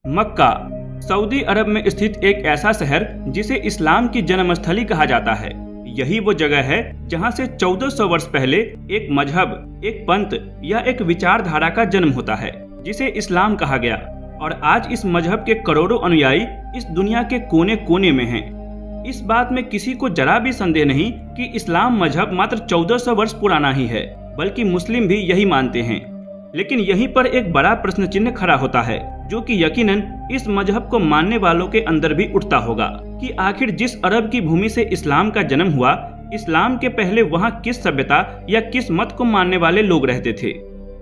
मक्का Saudi अरब में स्थित एक ऐसा शहर जिसे इस्लाम की जन्मस्थली कहा जाता है। यही वो जगह है जहां से 1400 वर्ष पहले एक मजहब, एक पंथ या एक विचारधारा का जन्म होता है जिसे इस्लाम कहा गया। और आज इस मजहब के करोड़ों अनुयायी इस दुनिया के कोने कोने में हैं। इस बात में किसी को जरा भी संदेह नहीं कि इस्लाम मजहब मात्र 1400 वर्ष पुराना ही है, बल्कि मुस्लिम भी यही मानते हैं। लेकिन यहीं पर एक बड़ा प्रश्न चिन्ह खड़ा होता है, जो कि यकीनन इस मजहब को मानने वालों के अंदर भी उठता होगा कि आखिर जिस अरब की भूमि से इस्लाम का जन्म हुआ, इस्लाम के पहले वहां किस सभ्यता या किस मत को मानने वाले लोग रहते थे।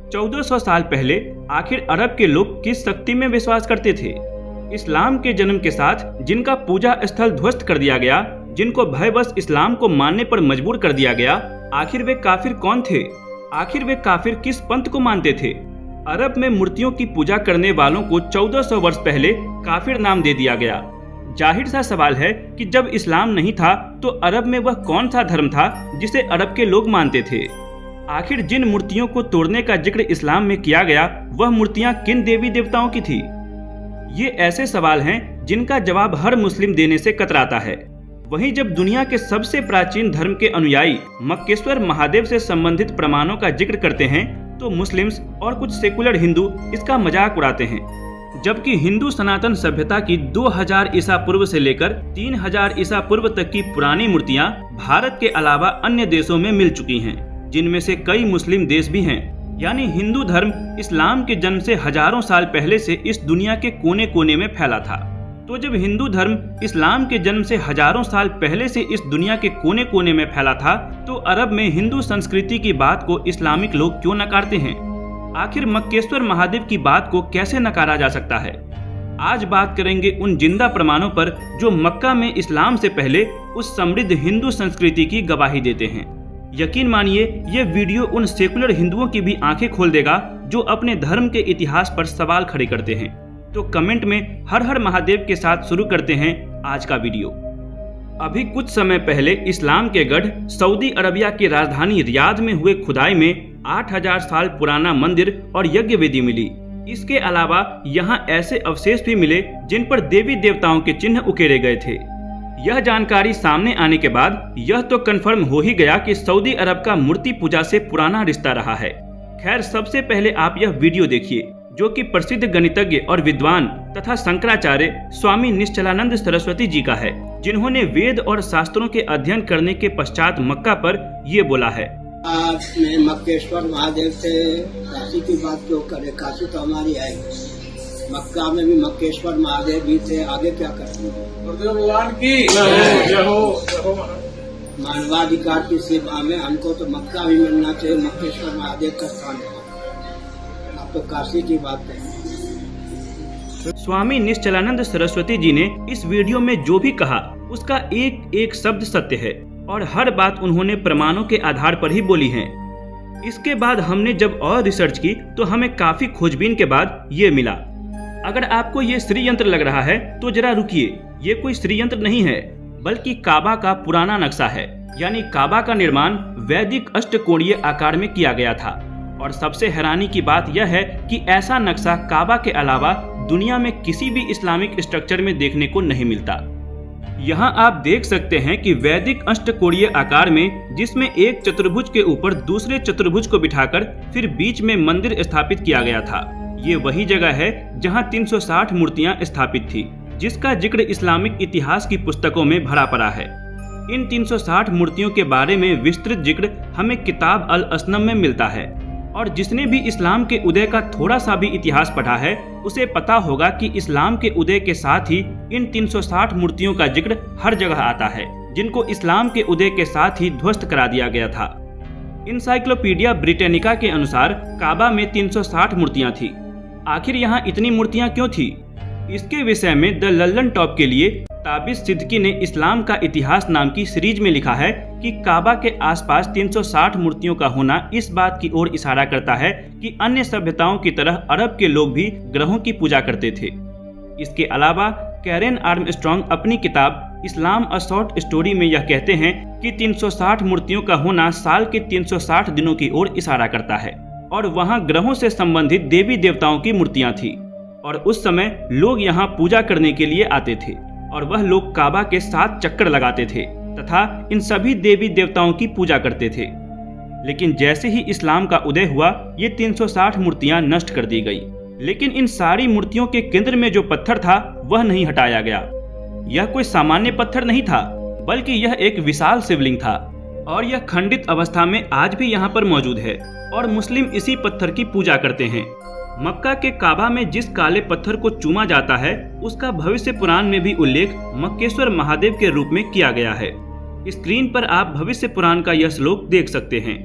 1400 साल पहले आखिर अरब के लोग किस शक्ति में विश्वास करते थे। इस्लाम के जन्म के साथ जिनका पूजा स्थल ध्वस्त कर दिया गया, जिनको भयवश इस्लाम को मानने पर मजबूर कर दिया गया, आखिर वे काफिर कौन थे? आखिर वे काफिर किस पंथ को मानते थे? अरब में मूर्तियों की पूजा करने वालों को 1400 वर्ष पहले काफिर नाम दे दिया गया। जाहिर सा सवाल है कि जब इस्लाम नहीं था तो अरब में वह कौन सा धर्म था जिसे अरब के लोग मानते थे। आखिर जिन मूर्तियों को तोड़ने का जिक्र इस्लाम में किया गया, वह मूर्तियां किन देवी देवताओं की थी? ये ऐसे सवाल हैं जिनका जवाब हर मुस्लिम देने से कतराता है। वहीं जब दुनिया के सबसे प्राचीन धर्म के अनुयायी मक्केश्वर महादेव से संबंधित प्रमाणों का जिक्र करते हैं तो मुस्लिम्स और कुछ सेकुलर हिंदू इसका मजाक उड़ाते हैं। जबकि हिंदू सनातन सभ्यता की 2000 ईसा पूर्व से लेकर 3000 ईसा पूर्व तक की पुरानी मूर्तियां भारत के अलावा अन्य देशों में मिल चुकी हैं, जिनमें से कई मुस्लिम देश भी हैं। यानी हिंदू धर्म इस्लाम के जन्म से हजारों साल पहले से इस दुनिया के कोने कोने में फैला था। तो जब हिंदू धर्म इस्लाम के जन्म से हजारों साल पहले से इस दुनिया के कोने कोने में फैला था, तो अरब में हिंदू संस्कृति की बात को इस्लामिक लोग क्यों नकारते हैं? आखिर मक्केश्वर महादेव की बात को कैसे नकारा जा सकता है? आज बात करेंगे उन जिंदा प्रमाणों पर जो मक्का में इस्लाम से पहले उस समृद्ध हिंदू संस्कृति की गवाही देते हैं। यकीन मानिए, ये वीडियो उन सेकुलर हिंदुओं की भी आंखें खोल देगा जो अपने धर्म के इतिहास पर सवाल खड़े करते हैं। तो कमेंट में हर हर महादेव के साथ शुरू करते हैं आज का वीडियो। अभी कुछ समय पहले इस्लाम के गढ़ सऊदी अरबिया की राजधानी रियाद में हुए खुदाई में 8000 साल पुराना मंदिर और यज्ञ वेदी मिली। इसके अलावा यहाँ ऐसे अवशेष भी मिले जिन पर देवी देवताओं के चिन्ह उकेरे गए थे। यह जानकारी सामने आने के बाद यह तो कन्फर्म हो ही गया कि सऊदी अरब का मूर्ति पूजा से पुराना रिश्ता रहा है। खैर, सबसे पहले आप यह वीडियो देखिए, जो कि प्रसिद्ध गणितज्ञ और विद्वान तथा शंकराचार्य स्वामी निश्चलानंद सरस्वती जी का है, जिन्होंने वेद और शास्त्रों के अध्ययन करने के पश्चात मक्का पर ये बोला है। आज मैं मक्केश्वर महादेव से काशी की बात क्यों करें? काशी तो हमारी है, मक्का में भी मक्केश्वर महादेव भी थे। आगे क्या करते भगवान की मानवाधिकार की सेवा में हमको तो मक्का भी मिलना चाहिए। मक्केश्वर महादेव का स्थान है, आप तो काशी की बात है। स्वामी निश्चलानंद सरस्वती जी ने इस वीडियो में जो भी कहा उसका एक एक शब्द सत्य है और हर बात उन्होंने प्रमाणों के आधार पर ही बोली है। इसके बाद हमने जब और रिसर्च की तो हमें काफी खोजबीन के बाद ये मिला। अगर आपको ये श्री यंत्र लग रहा है तो जरा रुकिए, ये कोई श्री यंत्र नहीं है, बल्कि काबा का पुराना नक्शा है। यानी काबा का निर्माण वैदिक अष्टकोणीय आकार में किया गया था। और सबसे हैरानी की बात यह है कि ऐसा नक्शा काबा के अलावा दुनिया में किसी भी इस्लामिक स्ट्रक्चर में देखने को नहीं मिलता। यहाँ आप देख सकते हैं कि वैदिक अष्टकोणीय आकार में, जिसमें एक चतुर्भुज के ऊपर दूसरे चतुर्भुज को बिठाकर फिर बीच में मंदिर स्थापित किया गया था। ये वही जगह है जहाँ 360 मूर्तियां स्थापित थी, जिसका जिक्र इस्लामिक इतिहास की पुस्तकों में भरा पड़ा है। इन 360 मूर्तियों के बारे में विस्तृत जिक्र हमें किताब अल असनम में मिलता है। और जिसने भी इस्लाम के उदय का थोड़ा सा भी इतिहास पढ़ा है, उसे पता होगा कि इस्लाम के उदय के साथ ही इन 360 मूर्तियों का जिक्र हर जगह आता है, जिनको इस्लाम के उदय के साथ ही ध्वस्त करा दिया गया था। इंसाइक्लोपीडिया ब्रिटेनिका के अनुसार काबा में 360 मूर्तियां थी। आखिर यहाँ इतनी मूर्तियां क्यों थी? इसके विषय में द लल्लन टॉप के लिए ताबिस सिद्दीकी ने इस्लाम का इतिहास नाम की सीरीज में लिखा है कि काबा के आसपास 360 मूर्तियों का होना इस बात की ओर इशारा करता है कि अन्य सभ्यताओं की तरह अरब के लोग भी ग्रहों की पूजा करते थे। इसके अलावा कैरेन आर्मस्ट्रॉन्ग अपनी किताब इस्लाम अ शॉर्ट स्टोरी में यह कहते हैं कि 360 मूर्तियों का होना साल के 360 दिनों की ओर इशारा करता है और वहाँ ग्रहों से संबंधित देवी देवताओं की मूर्तियाँ थी। और उस समय लोग यहाँ पूजा करने के लिए आते थे और वह लोग काबा के 7 चक्कर लगाते थे तथा इन सभी देवी देवताओं की पूजा करते थे। लेकिन जैसे ही इस्लाम का उदय हुआ, ये 360 मूर्तियां नष्ट कर दी गई। लेकिन इन सारी मूर्तियों के केंद्र में जो पत्थर था वह नहीं हटाया गया। यह कोई सामान्य पत्थर नहीं था, बल्कि यह एक विशाल शिवलिंग था और यह खंडित अवस्था में आज भी यहाँ पर मौजूद है और मुस्लिम इसी पत्थर की पूजा करते हैं। मक्का के काबा में जिस काले पत्थर को चूमा जाता है, उसका भविष्य पुराण में भी उल्लेख मक्केश्वर महादेव के रूप में किया गया है। स्क्रीन पर आप भविष्य पुराण का यह श्लोक देख सकते हैं।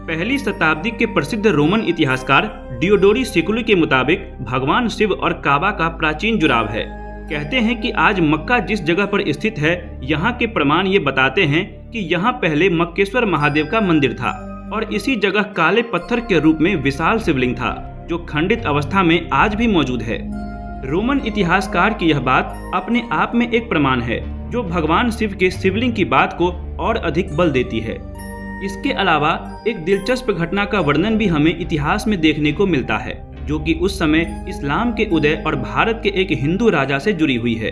पहली शताब्दी के प्रसिद्ध रोमन इतिहासकार डियोडोरी सिकुली के मुताबिक भगवान शिव और काबा का प्राचीन जुड़ाव है। कहते हैं कि आज मक्का जिस जगह पर स्थित है, यहाँ के प्रमाण ये बताते हैं कि यहाँ पहले मक्केश्वर महादेव का मंदिर था और इसी जगह काले पत्थर के रूप में विशाल शिवलिंग था, जो खंडित अवस्था में आज भी मौजूद है। रोमन इतिहासकार की यह बात अपने आप में एक प्रमाण है, जो भगवान शिव के शिवलिंग की बात को और अधिक बल देती है। इसके अलावा एक दिलचस्प घटना का वर्णन भी हमें इतिहास में देखने को मिलता है, जो कि उस समय इस्लाम के उदय और भारत के एक हिंदू राजा से जुड़ी हुई है।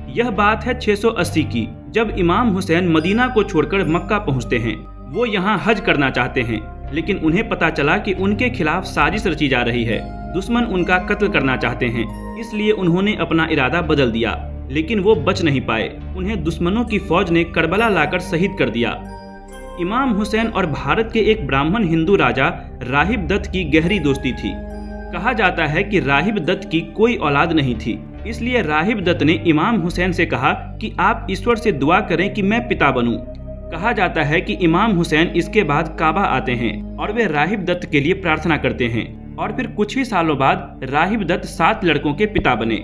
यह बात है 680 की, जब इमाम हुसैन मदीना को छोड़कर मक्का पहुंचते हैं। वो यहाँ हज करना चाहते हैं, लेकिन उन्हें पता चला कि उनके खिलाफ साजिश रची जा रही है। दुश्मन उनका कत्ल करना चाहते हैं, इसलिए उन्होंने अपना इरादा बदल दिया, लेकिन वो बच नहीं पाए। उन्हें दुश्मनों की फौज ने करबला लाकर शहीद कर दिया। इमाम हुसैन और भारत के एक ब्राह्मण हिंदू राजा राहिब दत्त की गहरी दोस्ती थी। कहा जाता है कि राहिब दत्त की कोई औलाद नहीं थी, इसलिए राहिब दत्त ने इमाम हुसैन से कहा कि आप ईश्वर से दुआ करें कि मैं पिता बनूं। कहा जाता है कि इमाम हुसैन इसके बाद काबा आते हैं और वे राहिब दत्त के लिए प्रार्थना करते हैं और फिर कुछ ही सालों बाद राहिब दत्त 7 लड़कों के पिता बने।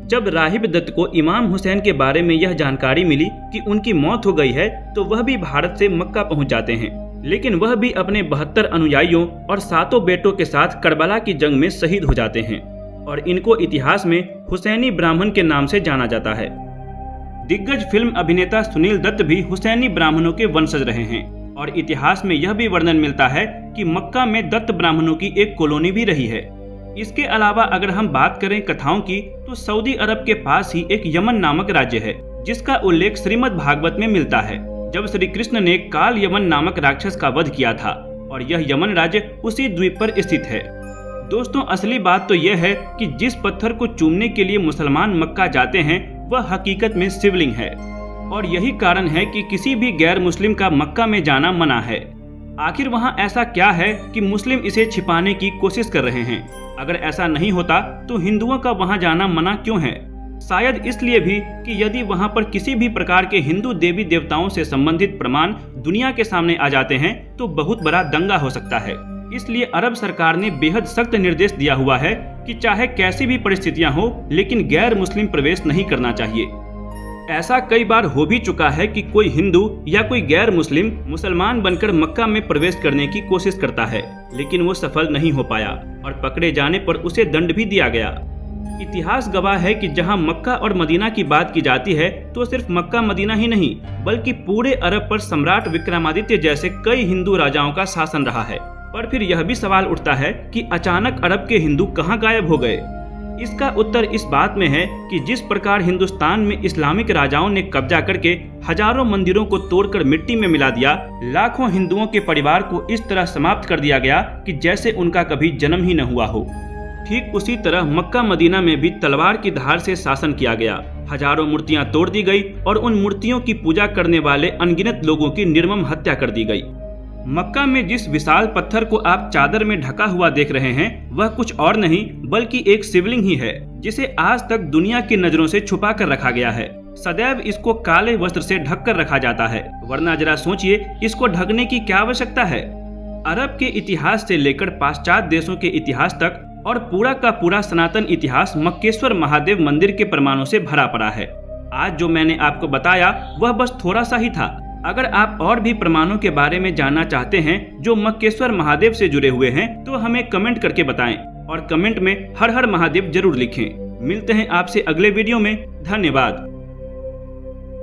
जब राहिब दत्त को इमाम हुसैन के बारे में यह जानकारी मिली कि उनकी मौत हो गई है, तो वह भी भारत से मक्का पहुंच जाते हैं, लेकिन वह भी अपने 72 अनुयायियों और 7 बेटों के साथ करबला की जंग में शहीद हो जाते हैं और इनको इतिहास में हुसैनी ब्राह्मण के नाम से जाना जाता है। दिग्गज फिल्म अभिनेता सुनील दत्त भी हुसैनी ब्राह्मणों के वंशज रहे हैं और इतिहास में यह भी वर्णन मिलता है कि मक्का में दत्त ब्राह्मणों की एक कॉलोनी भी रही है। इसके अलावा अगर हम बात करें कथाओं की, तो सऊदी अरब के पास ही एक यमन नामक राज्य है, जिसका उल्लेख श्रीमद् भागवत में मिलता है, जब श्री कृष्ण ने काल यमन नामक राक्षस का वध किया था और यह यमन राज्य उसी द्वीप पर स्थित है। दोस्तों, असली बात तो यह है कि जिस पत्थर को चूमने के लिए मुसलमान मक्का जाते हैं, वह हकीकत में शिवलिंग है और यही कारण है कि किसी भी गैर मुस्लिम का मक्का में जाना मना है। आखिर वहाँ ऐसा क्या है कि मुस्लिम इसे छिपाने की कोशिश कर रहे हैं? अगर ऐसा नहीं होता तो हिंदुओं का वहाँ जाना मना क्यों है? शायद इसलिए भी कि यदि वहाँ पर किसी भी प्रकार के हिंदू देवी देवताओं से संबंधित प्रमाण दुनिया के सामने आ जाते हैं तो बहुत बड़ा दंगा हो सकता है। इसलिए अरब सरकार ने बेहद सख्त निर्देश दिया हुआ है कि चाहे कैसी भी परिस्थितियां हो, लेकिन गैर मुस्लिम प्रवेश नहीं करना चाहिए। ऐसा कई बार हो भी चुका है कि कोई हिंदू या कोई गैर मुस्लिम मुसलमान बनकर मक्का में प्रवेश करने की कोशिश करता है, लेकिन वो सफल नहीं हो पाया और पकड़े जाने पर उसे दंड भी दिया गया। इतिहास गवाह है कि जहां मक्का और मदीना की बात की जाती है, तो सिर्फ मक्का मदीना ही नहीं, बल्कि पूरे अरब पर सम्राट विक्रमादित्य जैसे कई हिंदू राजाओं का शासन रहा है। पर फिर यह भी सवाल उठता है कि अचानक अरब के हिंदू कहां गायब हो गए? इसका उत्तर इस बात में है कि जिस प्रकार हिंदुस्तान में इस्लामिक राजाओं ने कब्जा करके हजारों मंदिरों को तोड़कर मिट्टी में मिला दिया, लाखों हिंदुओं के परिवार को इस तरह समाप्त कर दिया गया कि जैसे उनका कभी जन्म ही न हुआ हो। ठीक उसी तरह मक्का मदीना में भी तलवार की धार से शासन किया गया। हजारों मूर्तियां तोड़ दी गई और उन मूर्तियों की पूजा करने वाले अनगिनत लोगों की निर्मम हत्या कर दी गई। मक्का में जिस विशाल पत्थर को आप चादर में ढका हुआ देख रहे हैं, वह कुछ और नहीं बल्कि एक शिवलिंग ही है, जिसे आज तक दुनिया की नजरों से छुपा कर रखा गया है। सदैव इसको काले वस्त्र से ढक कर रखा जाता है, वरना जरा सोचिए इसको ढकने की क्या आवश्यकता है। अरब के इतिहास से लेकर पाश्चात्य देशों के इतिहास तक और पूरा का पूरा सनातन इतिहास मक्केश्वर महादेव मंदिर के प्रमाणों से भरा पड़ा है। आज जो मैंने आपको बताया वह बस थोड़ा सा ही था। अगर आप और भी प्रमाणों के बारे में जानना चाहते हैं जो मक्केश्वर महादेव से जुड़े हुए हैं, तो हमें कमेंट करके बताएं और कमेंट में हर हर महादेव जरूर लिखें। मिलते हैं आपसे अगले वीडियो में। धन्यवाद।